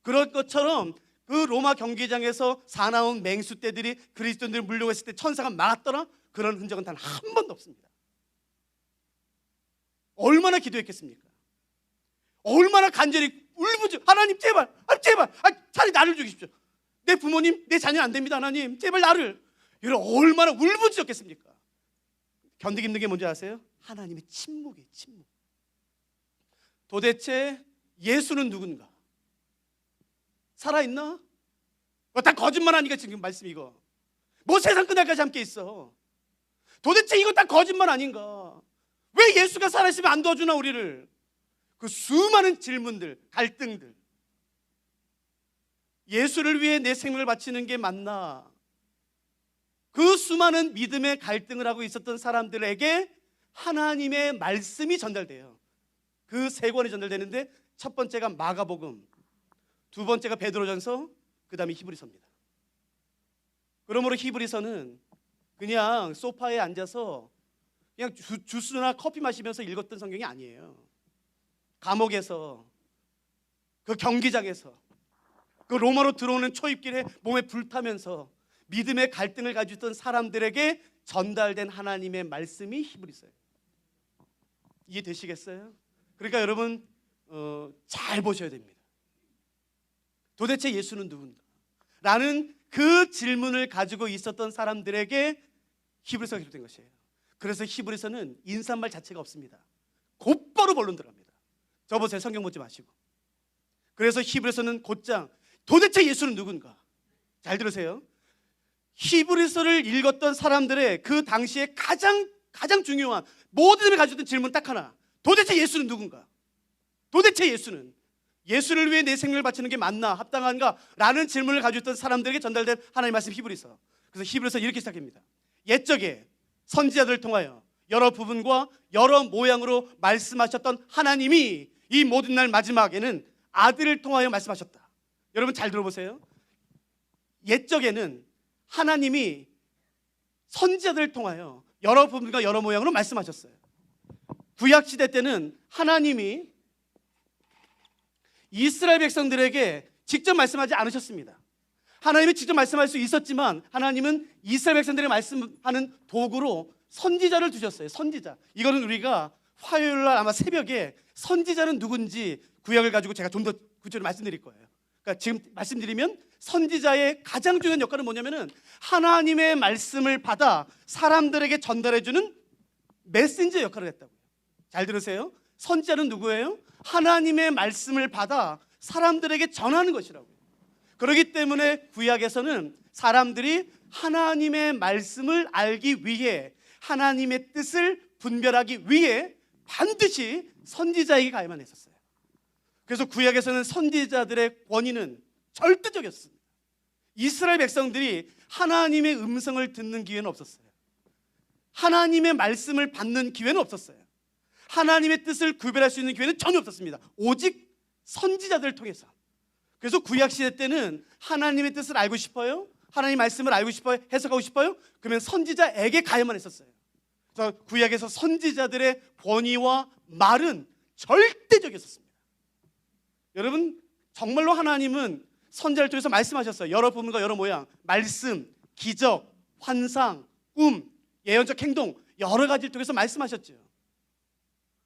그런 것처럼 그 로마 경기장에서 사나운 맹수떼들이 그리스도인들을 물려갔을 때 천사가 막았더라? 그런 흔적은 단 한 번도 없습니다. 얼마나 기도했겠습니까? 얼마나 간절히 울부짖어, 하나님 제발, 제발, 차라리 나를 죽이십시오. 내 부모님, 내 자녀 안 됩니다. 하나님 제발 나를. 이런 얼마나 울부짖었겠습니까? 견디기 힘든 게 뭔지 아세요? 하나님의 침묵이에요. 침묵. 도대체 예수는 누군가? 살아있나? 다 거짓말 아니까 지금 말씀 이거. 뭐 세상 끝날까지 함께 있어. 도대체 이거 다 거짓말 아닌가? 왜 예수가 살아있으면 안 도와주나 우리를? 그 수많은 질문들, 갈등들. 예수를 위해 내 생명을 바치는 게 맞나? 그 수많은 믿음의 갈등을 하고 있었던 사람들에게 하나님의 말씀이 전달돼요. 그 세 권이 전달되는데 첫 번째가 마가복음, 두 번째가 베드로전서, 그 다음에 히브리서입니다. 그러므로 히브리서는 그냥 소파에 앉아서 그냥 주스나 커피 마시면서 읽었던 성경이 아니에요. 감옥에서, 그 경기장에서, 그 로마로 들어오는 초입길에 몸에 불타면서 믿음의 갈등을 가지고 있던 사람들에게 전달된 하나님의 말씀이 히브리서예요. 이해되시겠어요? 그러니까 여러분 잘 보셔야 됩니다. 도대체 예수는 누군가? 라는 그 질문을 가지고 있었던 사람들에게 히브리서가 기록된 것이에요. 그래서 히브리서는 인사말 자체가 없습니다. 곧바로 본론 들어갑니다. 저 보세요, 성경 보지 마시고. 그래서 히브리서는 곧장 도대체 예수는 누군가? 잘 들으세요. 히브리서를 읽었던 사람들의 그 당시에 가장 중요한 모든 사람이 가지고 있던 질문 딱 하나. 도대체 예수는 누군가? 도대체 예수를 위해 내 생명을 바치는 게 맞나, 합당한가? 라는 질문을 가지고 있던 사람들에게 전달된 하나님의 말씀 히브리서. 그래서 히브리서 이렇게 시작합니다. 옛적에 선지자들을 통하여 여러 부분과 여러 모양으로 말씀하셨던 하나님이 이 모든 날 마지막에는 아들을 통하여 말씀하셨다. 여러분 잘 들어보세요. 옛적에는 하나님이 선지자들을 통하여 여러 부분과 여러 모양으로 말씀하셨어요. 구약시대 때는 하나님이 이스라엘 백성들에게 직접 말씀하지 않으셨습니다. 하나님이 직접 말씀할 수 있었지만 하나님은 이스라엘 백성들에게 말씀하는 도구로 선지자를 두셨어요. 선지자. 이거는 우리가 화요일날 아마 새벽에 선지자는 누군지 구약을 가지고 제가 좀 더 구체적으로 말씀드릴 거예요. 그러니까 지금 말씀드리면 선지자의 가장 중요한 역할은 뭐냐면은 하나님의 말씀을 받아 사람들에게 전달해주는 메신저 역할을 했다고요. 잘 들으세요. 선지자는 누구예요? 하나님의 말씀을 받아 사람들에게 전하는 것이라고요. 그렇기 때문에 구약에서는 사람들이 하나님의 말씀을 알기 위해, 하나님의 뜻을 분별하기 위해 반드시 선지자에게 가야만 했었어요. 그래서 구약에서는 선지자들의 권위는 절대적이었습니다. 이스라엘 백성들이 하나님의 음성을 듣는 기회는 없었어요. 하나님의 말씀을 받는 기회는 없었어요. 하나님의 뜻을 구별할 수 있는 기회는 전혀 없었습니다. 오직 선지자들을 통해서. 그래서 구약시대 때는 하나님의 뜻을 알고 싶어요? 하나님의 말씀을 알고 싶어요? 해석하고 싶어요? 그러면 선지자에게 가야만 했었어요. 그래서 구약에서 선지자들의 권위와 말은 절대적이었습니다. 여러분, 정말로 하나님은 선지자를 통해서 말씀하셨어요. 여러 부분과 여러 모양, 말씀, 기적, 환상, 꿈, 예언적 행동, 여러 가지를 통해서 말씀하셨죠.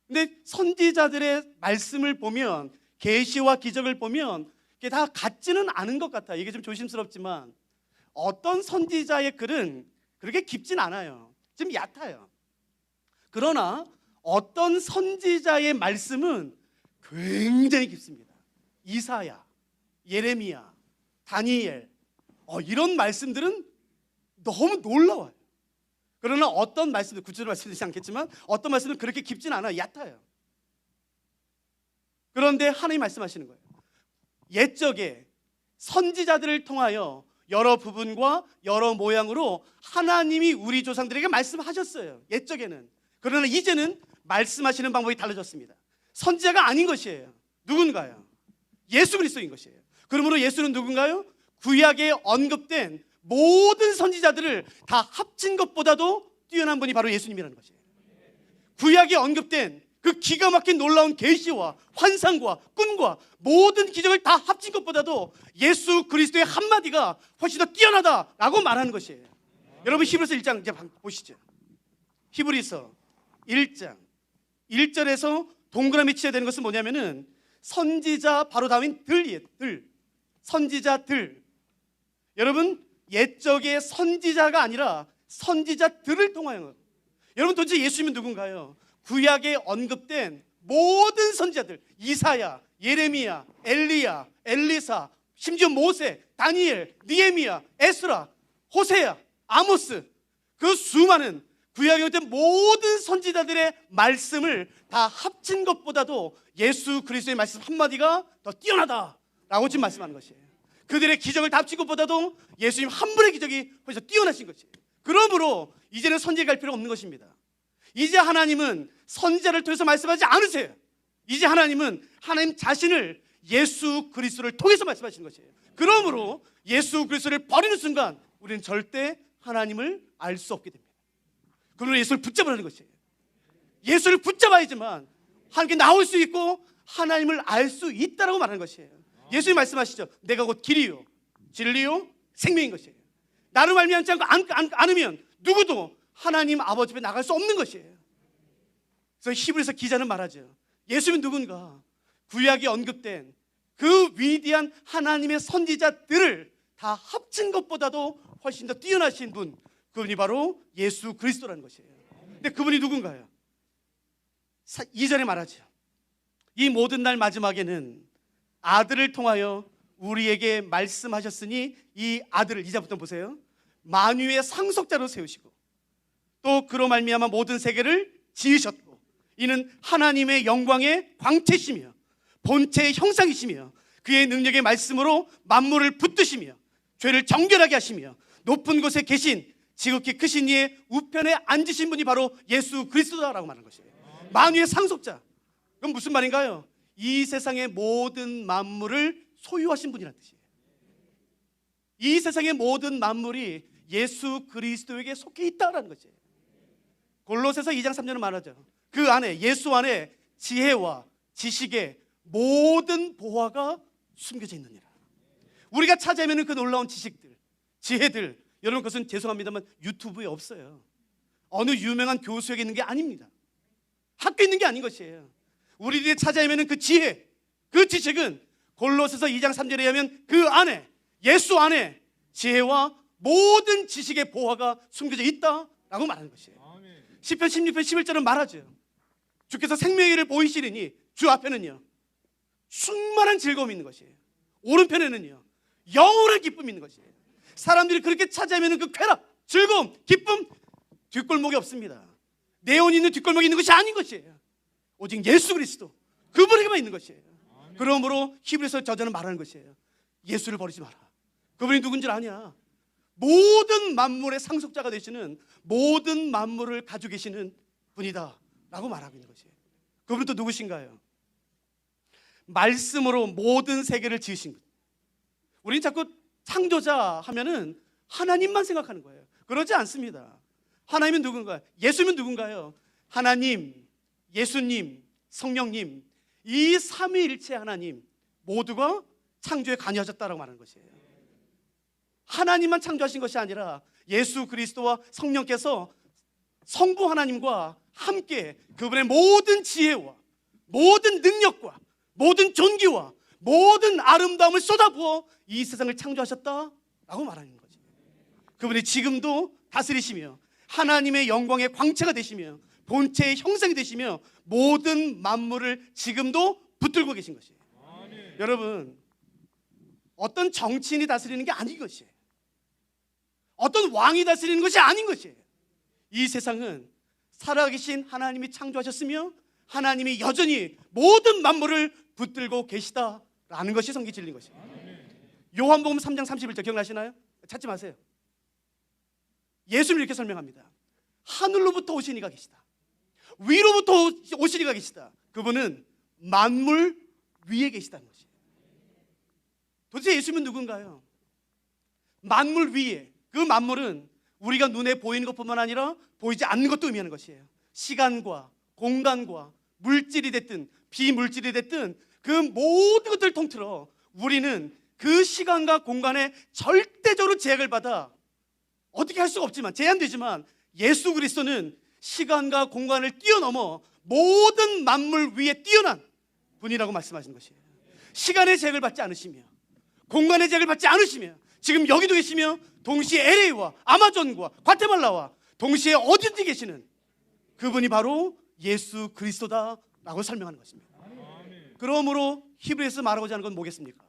근데 선지자들의 말씀을 보면, 계시와 기적을 보면 이게 다 같지는 않은 것 같아요. 이게 좀 조심스럽지만 어떤 선지자의 글은 그렇게 깊진 않아요. 좀 얕아요. 그러나 어떤 선지자의 말씀은 굉장히 깊습니다. 이사야, 예레미야, 다니엘, 이런 말씀들은 너무 놀라워요. 그러나 어떤 말씀들, 구체적으로 말씀드리지 않겠지만 어떤 말씀은 그렇게 깊진 않아요. 얕아요. 그런데 하나님이 말씀하시는 거예요. 옛적에 선지자들을 통하여 여러 부분과 여러 모양으로 하나님이 우리 조상들에게 말씀하셨어요. 옛적에는. 그러나 이제는 말씀하시는 방법이 달라졌습니다. 선지자가 아닌 것이에요. 누군가요? 예수 그리스도인 것이에요. 그러므로 예수는 누군가요? 구약에 언급된 모든 선지자들을 다 합친 것보다도 뛰어난 분이 바로 예수님이라는 것이에요. 구약에 언급된 그 기가 막힌 놀라운 계시와 환상과 꿈과 모든 기적을 다 합친 것보다도 예수 그리스도의 한마디가 훨씬 더 뛰어나다라고 말하는 것이에요. 여러분, 히브리서 1장 이제 보시죠. 히브리서 1장 1절에서 동그라미 치어야 되는 것은 뭐냐면은 선지자 바로 다음인 들이에요. 선지자들. 여러분, 옛적의 선지자가 아니라 선지자들을 통하여. 여러분, 도대체 예수님은 누군가요? 구약에 언급된 모든 선지자들, 이사야, 예레미야, 엘리야, 엘리사, 심지어 모세, 다니엘, 느헤미야, 에스라, 호세야, 아모스, 그 수많은 구약에 언급된 모든 선지자들의 말씀을 다 합친 것보다도 예수 그리스도의 말씀 한마디가 더 뛰어나다라고 지금 말씀하는 것이에요. 그들의 기적을 다 합친 것보다도 예수님 한 분의 기적이 훨씬 더 뛰어나신 것이에요. 그러므로 이제는 선지에 갈 필요가 없는 것입니다. 이제 하나님은 선지자를 통해서 말씀하지 않으세요. 이제 하나님은 하나님 자신을 예수 그리스도를 통해서 말씀하시는 것이에요. 그러므로 예수 그리스도를 버리는 순간 우리는 절대 하나님을 알 수 없게 됩니다. 그러므로 예수를 붙잡으라는 것이에요. 예수를 붙잡아야지만 하나님께 나올 수 있고 하나님을 알 수 있다라고 말하는 것이에요. 예수님 말씀하시죠. 내가 곧 길이요 진리요 생명인 것이에요. 나를 말미암지 않으면 누구도 하나님 아버지 앞에 나갈 수 없는 것이에요. 그래서 히브리서 기자는 말하죠. 예수님은 누군가? 구약에 언급된 그 위대한 하나님의 선지자들을 다 합친 것보다도 훨씬 더 뛰어나신 분, 그분이 바로 예수 그리스도라는 것이에요. 근데 그분이 누군가요? 2절에 말하죠. 이 모든 날 마지막에는 아들을 통하여 우리에게 말씀하셨으니 이 아들을, 이제부터 보세요, 만유의 상속자로 세우시고 또 그로 말미암아 모든 세계를 지으셨고 이는 하나님의 영광의 광채시며 본체의 형상이시며 그의 능력의 말씀으로 만물을 붙드시며 죄를 정결하게 하시며 높은 곳에 계신 지극히 크신 이의 우편에 앉으신 분이 바로 예수 그리스도다라고 말하는 것이에요. 만유의 상속자. 그건 무슨 말인가요? 이 세상의 모든 만물을 소유하신 분이라는 뜻이에요. 이 세상의 모든 만물이 예수 그리스도에게 속해 있다라는 것이에요. 골로새서 2장 3절은 말하죠. 그 안에, 예수 안에 지혜와 지식의 모든 보화가 숨겨져 있느니라. 우리가 찾아내는 그 놀라운 지식들, 지혜들, 여러분 그것은 죄송합니다만 유튜브에 없어요. 어느 유명한 교수에게 있는 게 아닙니다. 학교에 있는 게 아닌 것이에요. 우리들이 찾아내는 그 지혜, 그 지식은 골로새서 2장 3절에 하면 그 안에, 예수 안에 지혜와 모든 지식의 보화가 숨겨져 있다라고 말하는 것이에요. 시편 16편 11절은 말하죠. 주께서 생명의 길을 보이시리니 주 앞에는요 충만한 즐거움이 있는 것이에요. 오른편에는요 영원한 기쁨이 있는 것이에요. 사람들이 그렇게 차지하면 그 쾌락, 즐거움, 기쁨 뒷골목이 없습니다. 네온 있는 뒷골목이 있는 것이 아닌 것이에요. 오직 예수 그리스도 그분에게만 있는 것이에요. 그러므로 히브리서 저자는 말하는 것이에요. 예수를 버리지 마라. 그분이 누군 줄 아냐? 모든 만물의 상속자가 되시는, 모든 만물을 가지고 계시는 분이다 라고 말하고 있는 것이에요. 그분은 또 누구신가요? 말씀으로 모든 세계를 지으신 것. 우리는 자꾸 창조자 하면은 하나님만 생각하는 거예요. 그러지 않습니다. 하나님은 누군가요? 예수님은 누군가요? 하나님, 예수님, 성령님, 이 삼위일체 하나님 모두가 창조에 관여하셨다라고 말하는 것이에요. 하나님만 창조하신 것이 아니라 예수 그리스도와 성령께서 성부 하나님과 함께 그분의 모든 지혜와 모든 능력과 모든 존귀와 모든 아름다움을 쏟아부어 이 세상을 창조하셨다라고 말하는 거죠. 그분이 지금도 다스리시며 하나님의 영광의 광채가 되시며 본체의 형상이 되시며 모든 만물을 지금도 붙들고 계신 것이에요. 여러분, 어떤 정치인이 다스리는 게 아닌 것이에요. 어떤 왕이 다스리는 것이 아닌 것이에요. 이 세상은 살아계신 하나님이 창조하셨으며 하나님이 여전히 모든 만물을 붙들고 계시다라는 것이 성경의 진리인 것이에요. 요한복음 3장 31절 기억나시나요? 찾지 마세요. 예수님이 이렇게 설명합니다. 하늘로부터 오신 이가 계시다. 위로부터 오신 이가 계시다. 그분은 만물 위에 계시다는 것이에요. 도대체 예수님은 누군가요? 만물 위에, 그 만물은 우리가 눈에 보이는 것뿐만 아니라 보이지 않는 것도 의미하는 것이에요. 시간과 공간과 물질이 됐든 비물질이 됐든 그 모든 것들을 통틀어 우리는 그 시간과 공간에 절대적으로 제약을 받아 어떻게 할 수가 없지만, 제한되지만 예수 그리스도는 시간과 공간을 뛰어넘어 모든 만물 위에 뛰어난 분이라고 말씀하시는 것이에요. 시간의 제약을 받지 않으시며 공간의 제약을 받지 않으시며 지금 여기도 계시며 동시에 LA와 아마존과 과테말라와 동시에 어디든지 계시는 그분이 바로 예수 그리스도다라고 설명하는 것입니다. 그러므로 히브리서 말하고자 하는 건 뭐겠습니까?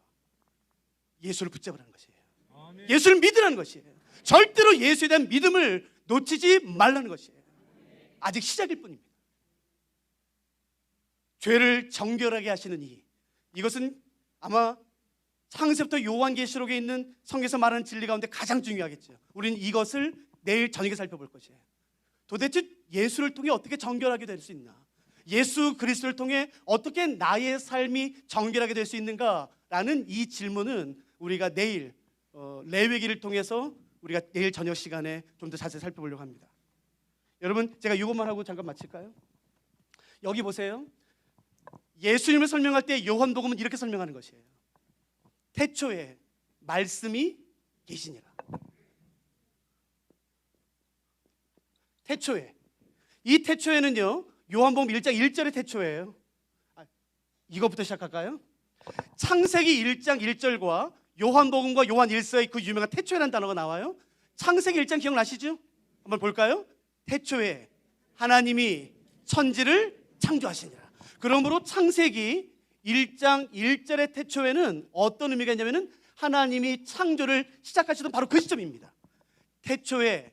예수를 붙잡으라는 것이에요. 예수를 믿으라는 것이에요. 절대로 예수에 대한 믿음을 놓치지 말라는 것이에요. 아직 시작일 뿐입니다. 죄를 정결하게 하시는 이것은 아마 창세부터 요한계시록에 있는 성경에서 말하는 진리 가운데 가장 중요하겠죠. 우리는 이것을 내일 저녁에 살펴볼 것이에요. 도대체 예수를 통해 어떻게 정결하게 될 수 있나? 예수 그리스도를 통해 어떻게 나의 삶이 정결하게 될 수 있는가라는 이 질문은 우리가 내일 레위기를 통해서 우리가 내일 저녁 시간에 좀 더 자세히 살펴보려고 합니다. 여러분, 제가 이것만 하고 잠깐 마칠까요? 여기 보세요. 예수님을 설명할 때 요한복음은 이렇게 설명하는 것이에요. 태초에 말씀이 계시니라. 태초에, 이 태초에는요 요한복음 1장 1절의 태초예요. 이것부터 시작할까요? 창세기 1장 1절과 요한복음과 요한 1서의 그 유명한 태초에라는 단어가 나와요. 창세기 1장 기억나시죠? 한번 볼까요? 태초에 하나님이 천지를 창조하시니라. 그러므로 창세기 1장 1절의 태초에는 어떤 의미가 있냐면은 하나님이 창조를 시작하시던 바로 그 시점입니다. 태초에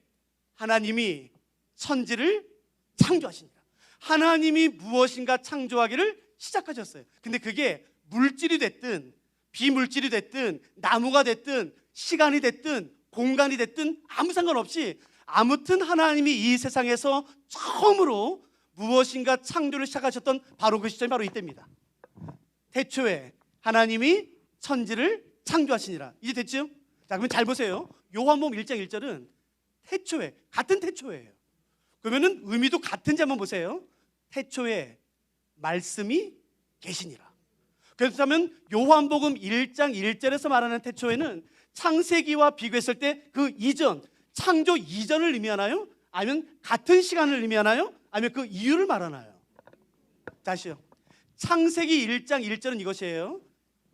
하나님이 천지를 창조하시니라. 하나님이 무엇인가 창조하기를 시작하셨어요. 근데 그게 물질이 됐든 비물질이 됐든 나무가 됐든 시간이 됐든 공간이 됐든 아무 상관없이 아무튼 하나님이 이 세상에서 처음으로 무엇인가 창조를 시작하셨던 바로 그 시점이 바로 이때입니다. 태초에 하나님이 천지를 창조하시니라. 이제 됐죠? 자, 그러면 잘 보세요. 요한복음 1장 1절은 태초에, 같은 태초예요. 그러면은 의미도 같은지 한번 보세요. 태초에 말씀이 계시니라. 그렇다면 요한복음 1장 1절에서 말하는 태초에는 창세기와 비교했을 때 그 이전, 창조 이전을 의미하나요? 아니면 같은 시간을 의미하나요? 아니면 그 이유를 말하나요? 다시요. 창세기 1장 1절은 이것이에요.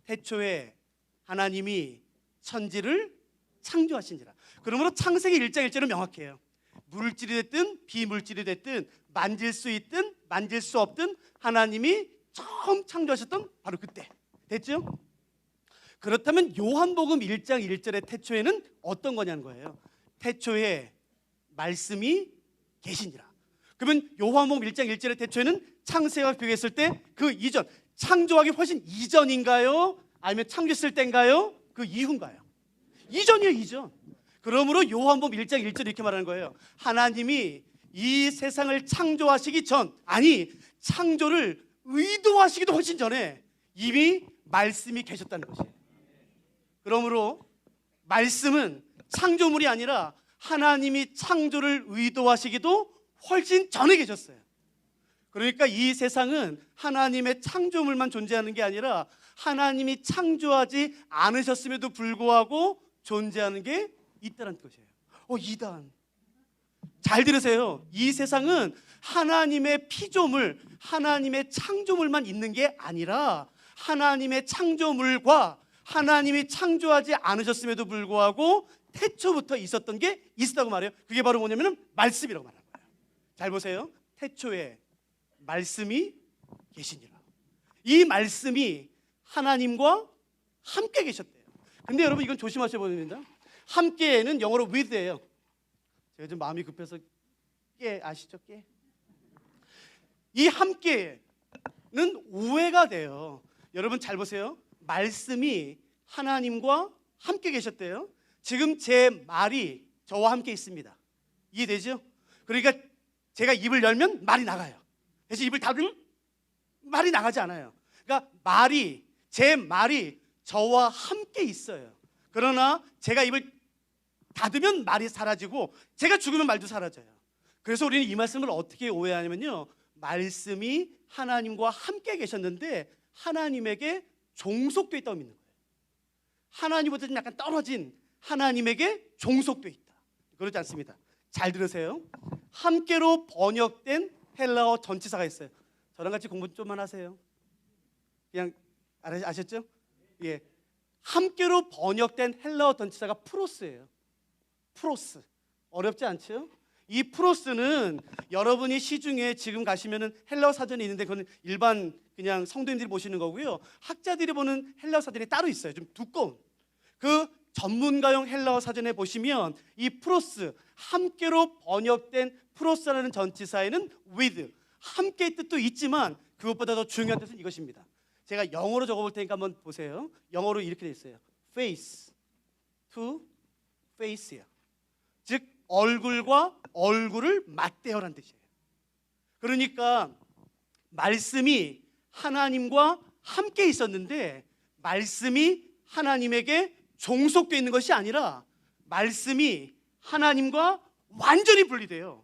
태초에 하나님이 천지를 창조하신지라. 그러므로 창세기 1장 1절은 명확해요. 물질이 됐든 비물질이 됐든 만질 수 있든 만질 수 없든 하나님이 처음 창조하셨던 바로 그때. 됐죠? 그렇다면 요한복음 1장 1절의 태초에는 어떤 거냐는 거예요. 태초에 말씀이 계시니라. 그러면 요한복음 1장 1절의 태초에는 창세가 비교했을 때 그 이전, 창조하기 훨씬 이전인가요? 아니면 창조했을 때인가요? 그 이후인가요? 이전이에요, 이전. 그러므로 요한복음 1장 1절 이렇게 말하는 거예요. 하나님이 이 세상을 창조하시기 전, 아니 창조를 의도하시기도 훨씬 전에 이미 말씀이 계셨다는 것이에요. 그러므로 말씀은 창조물이 아니라 하나님이 창조를 의도하시기도 훨씬 전에 계셨어요. 그러니까 이 세상은 하나님의 창조물만 존재하는 게 아니라 하나님이 창조하지 않으셨음에도 불구하고 존재하는 게 있다는 것이에요. 이단. 잘 들으세요. 이 세상은 하나님의 피조물, 하나님의 창조물만 있는 게 아니라 하나님의 창조물과 하나님이 창조하지 않으셨음에도 불구하고 태초부터 있었던 게 있었다고 말해요. 그게 바로 뭐냐면 말씀이라고 말하는 거예요. 잘 보세요. 태초에 말씀이 계시니라. 이 말씀이 하나님과 함께 계셨대요. 근데 여러분 이건 조심하셔야 됩니다. 함께는 영어로 with예요. 제가 좀 마음이 급해서 깨 아시죠? 깨. 이 함께는 오해가 돼요. 여러분 잘 보세요. 말씀이 하나님과 함께 계셨대요. 지금 제 말이 저와 함께 있습니다. 이해되죠? 그러니까 제가 입을 열면 말이 나가요. 그래서 입을 닫으면 말이 나가지 않아요. 그러니까 제 말이 저와 함께 있어요. 그러나 제가 입을 닫으면 말이 사라지고 제가 죽으면 말도 사라져요. 그래서 우리는 이 말씀을 어떻게 오해하냐면요, 말씀이 하나님과 함께 계셨는데 하나님에게 종속되어 있다고 믿는 거예요. 하나님보다 좀 약간 떨어진 하나님에게 종속되어 있다. 그렇지 않습니다. 잘 들으세요. 함께로 번역된 헬라어 전치사가 있어요. 저랑 같이 공부 좀만 하세요. 그냥 아셨죠? 예. 함께로 번역된 헬라어 전치사가 프로스예요. 프로스. 어렵지 않죠? 이 프로스는 여러분이 시중에 지금 가시면은 헬라어 사전이 있는데 그건 일반 그냥 성도님들이 보시는 거고요. 학자들이 보는 헬라어 사전이 따로 있어요. 좀 두꺼운. 그 전문가용 헬라어 사전에 보시면 이 프로스, 함께로 번역된 프로스라는 전치사에는 with, 함께의 뜻도 있지만 그것보다 더 중요한 뜻은 이것입니다. 제가 영어로 적어볼 테니까 한번 보세요. 영어로 이렇게 되어 있어요. face to face야. 즉 얼굴과 얼굴을 맞대어라는 뜻이에요. 그러니까 말씀이 하나님과 함께 있었는데 말씀이 하나님에게 종속되어 있는 것이 아니라 말씀이 하나님과 완전히 분리돼요.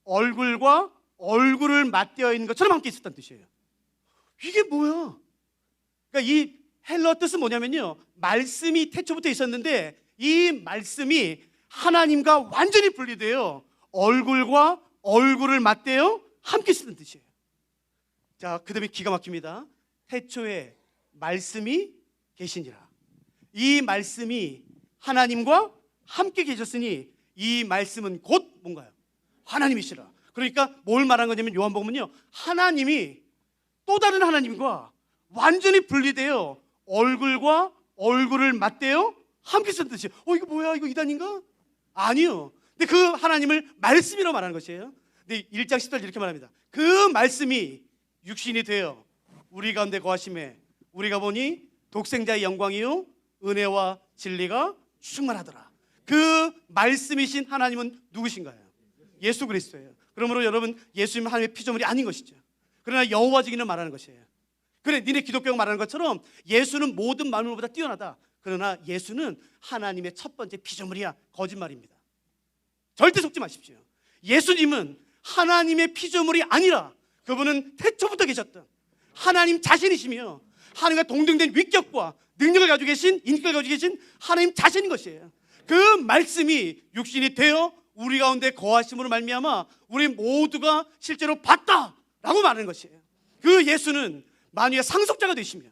얼굴과 얼굴을 맞대어 있는 것처럼 함께 있었다는 뜻이에요. 이게 뭐야? 그러니까 이 헬러 뜻은 뭐냐면요, 말씀이 태초부터 있었는데 이 말씀이 하나님과 완전히 분리돼요. 얼굴과 얼굴을 맞대어 함께 있었다는 뜻이에요. 자, 그 다음에 기가 막힙니다. 태초에 말씀이 계시니라. 이 말씀이 하나님과 함께 계셨으니 이 말씀은 곧 뭔가요? 하나님이시라. 그러니까 뭘 말한 거냐면 요한복음은요, 하나님이 또 다른 하나님과 완전히 분리되어 얼굴과 얼굴을 맞대어 함께 있었던 뜻이에요. 이거 뭐야? 이거 이단인가? 아니요. 근데 그 하나님을 말씀이라고 말하는 것이에요. 근데 1장 10절 이렇게 말합니다. 그 말씀이 육신이 되어 우리 가운데 거하심에 우리가 보니 독생자의 영광이요 은혜와 진리가 충만하더라. 그 말씀이신 하나님은 누구신가요? 예수 그리스도예요. 그러므로 여러분, 예수님은 하나님의 피조물이 아닌 것이죠. 그러나 여호와 증인은 말하는 것이에요. 그래, 니네 기독교가 말하는 것처럼 예수는 모든 만물보다 뛰어나다. 그러나 예수는 하나님의 첫 번째 피조물이야. 거짓말입니다. 절대 속지 마십시오. 예수님은 하나님의 피조물이 아니라 그분은 태초부터 계셨던 하나님 자신이시며 하나님과 동등된 위격과 능력을 가지고 계신, 인격을 가지고 계신 하나님 자신인 것이에요. 그 말씀이 육신이 되어 우리 가운데 거하심으로 말미암아 우리 모두가 실제로 봤다라고 말하는 것이에요. 그 예수는 만유의 상속자가 되시며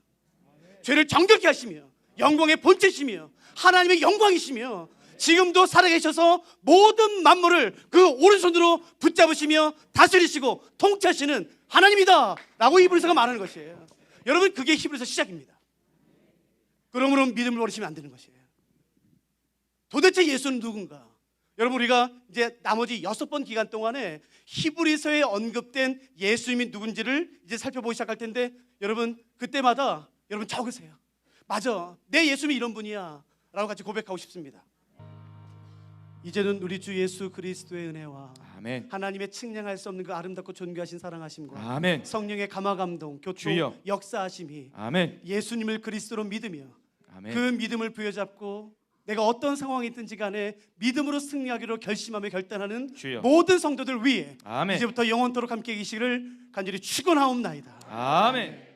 죄를 정결케 하시며 영광의 본체시며 하나님의 영광이시며 지금도 살아계셔서 모든 만물을 그 오른손으로 붙잡으시며 다스리시고 통치하시는 하나님이다 라고 히브리서가 말하는 것이에요. 여러분, 그게 히브리서 시작입니다. 그러므로 믿음을 버리시면 안 되는 것이에요. 도대체 예수는 누군가? 여러분, 우리가 이제 나머지 6번 기간 동안에 히브리서에 언급된 예수님이 누군지를 이제 살펴보기 시작할 텐데, 여러분 그때마다 여러분 적으세요. 맞아, 내 예수님이 이런 분이야 라고 같이 고백하고 싶습니다. 이제는 우리 주 예수 그리스도의 은혜와 아멘. 하나님의 측량할 수 없는 그 아름답고 존귀하신 사랑하심과 아멘. 성령의 감화감동 교통 주여. 역사하심이 아멘. 예수님을 그리스도로 믿으며 아멘. 그 믿음을 부여잡고 내가 어떤 상황이 있든지 간에 믿음으로 승리하기로 결심하며 결단하는 주여. 모든 성도들 위해 아멘. 이제부터 영원토록 함께 계시기를 간절히 축원하옵나이다. 아멘.